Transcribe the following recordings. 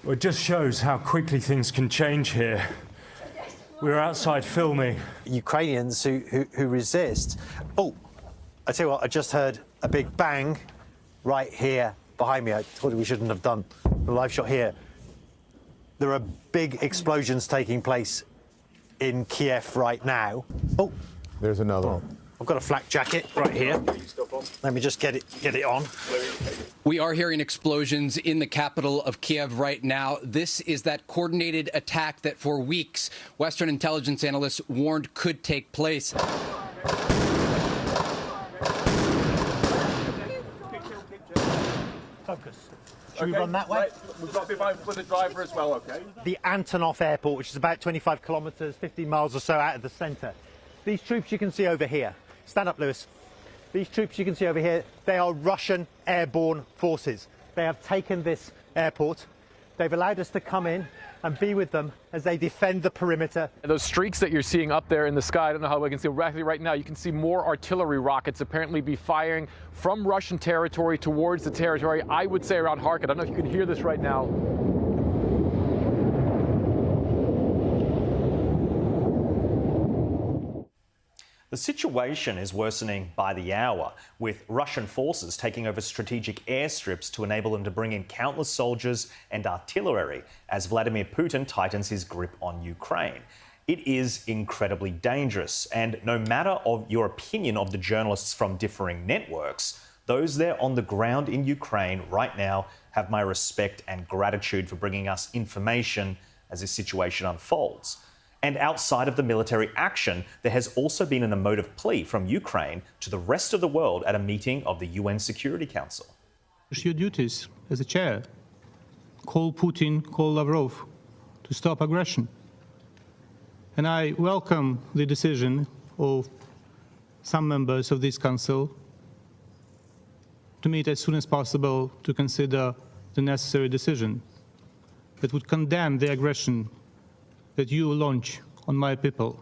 Well, it just shows how quickly things can change here. We were outside filming. Ukrainians who resist. Oh, I tell you what, I just heard a big bang right here behind me. I thought we shouldn't have done the live shot here. There are big explosions taking place in Kiev right now. Oh, there's another one. I've got a flak jacket right here. Let me just get it on. We are hearing explosions in the capital of Kiev right now. This is that coordinated attack that for weeks Western intelligence analysts warned could take place. Focus. Should we run that way? Right. We've got to be mindful of the driver as well, OK? The Antonov Airport, which is about 25 kilometres, 15 miles or so out of the centre. These troops you can see over here. Stand up, Lewis. These troops you can see over here, they are Russian airborne forces. They have taken this airport. They've allowed us to come in and be with them as they defend the perimeter. And those streaks that you're seeing up there in the sky, I don't know how we can see right now, you can see more artillery rockets apparently be firing from Russian territory towards the territory, I would say around Kharkiv. I don't know if you can hear this right now. The situation is worsening by the hour, with Russian forces taking over strategic airstrips to enable them to bring in countless soldiers and artillery as Vladimir Putin tightens his grip on Ukraine. It is incredibly dangerous, and no matter of your opinion of the journalists from differing networks, those there on the ground in Ukraine right now have my respect and gratitude for bringing us information as this situation unfolds. And outside of the military action, there has also been an emotive plea from Ukraine to the rest of the world at a meeting of the UN Security Council. It's your duties as a chair. Call Putin, call Lavrov to stop aggression. And I welcome the decision of some members of this council to meet as soon as possible to consider the necessary decision that would condemn the aggression that you launch on my people.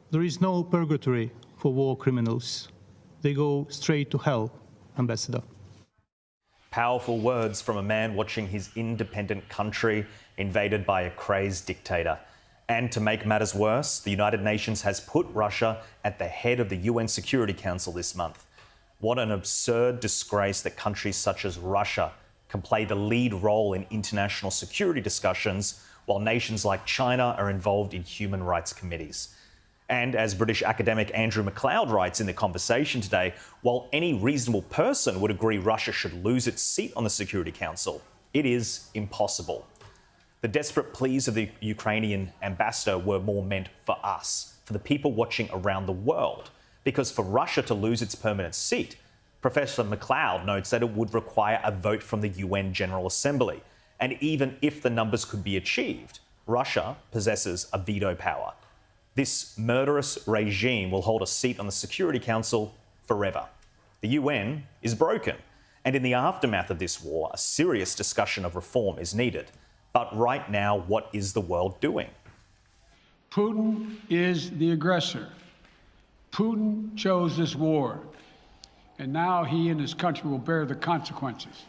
There is no purgatory for war criminals. They go straight to hell, Ambassador. Powerful words from a man watching his independent country invaded by a crazed dictator. And to make matters worse, the United Nations has put Russia at the head of the UN Security Council this month. What an absurd disgrace that countries such as Russia can play the lead role in international security discussions while nations like China are involved in human rights committees. And as British academic Andrew MacLeod writes in The Conversation today, while any reasonable person would agree Russia should lose its seat on the Security Council, it is impossible. The desperate pleas of the Ukrainian ambassador were more meant for us, for the people watching around the world, because for Russia to lose its permanent seat, Professor MacLeod notes that it would require a vote from the UN General Assembly. And even if the numbers could be achieved, Russia possesses a veto power. This murderous regime will hold a seat on the Security Council forever. The UN is broken, and in the aftermath of this war, a serious discussion of reform is needed. But right now, what is the world doing? Putin is the aggressor. Putin chose this war, and now he and his country will bear the consequences.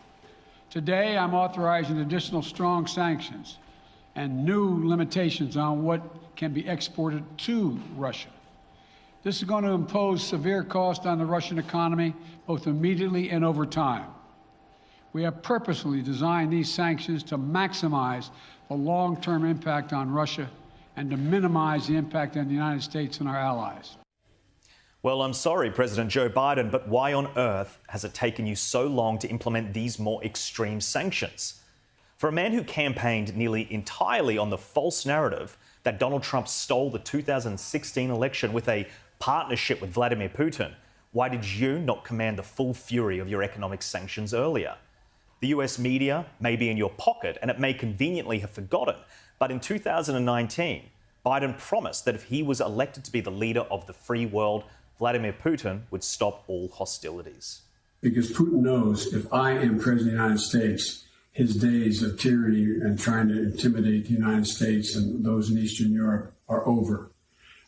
Today, I'm authorizing additional strong sanctions and new limitations on what can be exported to Russia. This is going to impose severe cost on the Russian economy, both immediately and over time. We have purposely designed these sanctions to maximize the long-term impact on Russia and to minimize the impact on the United States and our allies. Well, I'm sorry, President Joe Biden, but why on earth has it taken you so long to implement these more extreme sanctions? For a man who campaigned nearly entirely on the false narrative that Donald Trump stole the 2016 election with a partnership with Vladimir Putin, why did you not command the full fury of your economic sanctions earlier? The US media may be in your pocket and it may conveniently have forgotten, but in 2019, Biden promised that if he was elected to be the leader of the free world, Vladimir Putin would stop all hostilities. Because Putin knows if I am president of the United States, his days of tyranny and trying to intimidate the United States and those in Eastern Europe are over.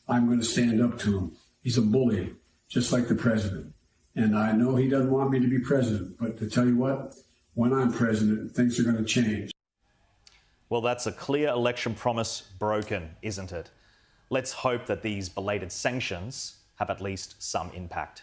I'm going to stand up to him. He's a bully, just like the president. And I know he doesn't want me to be president, but to tell you what, when I'm president, things are going to change. Well, that's a clear election promise broken, isn't it? Let's hope that these belated sanctions have at least some impact.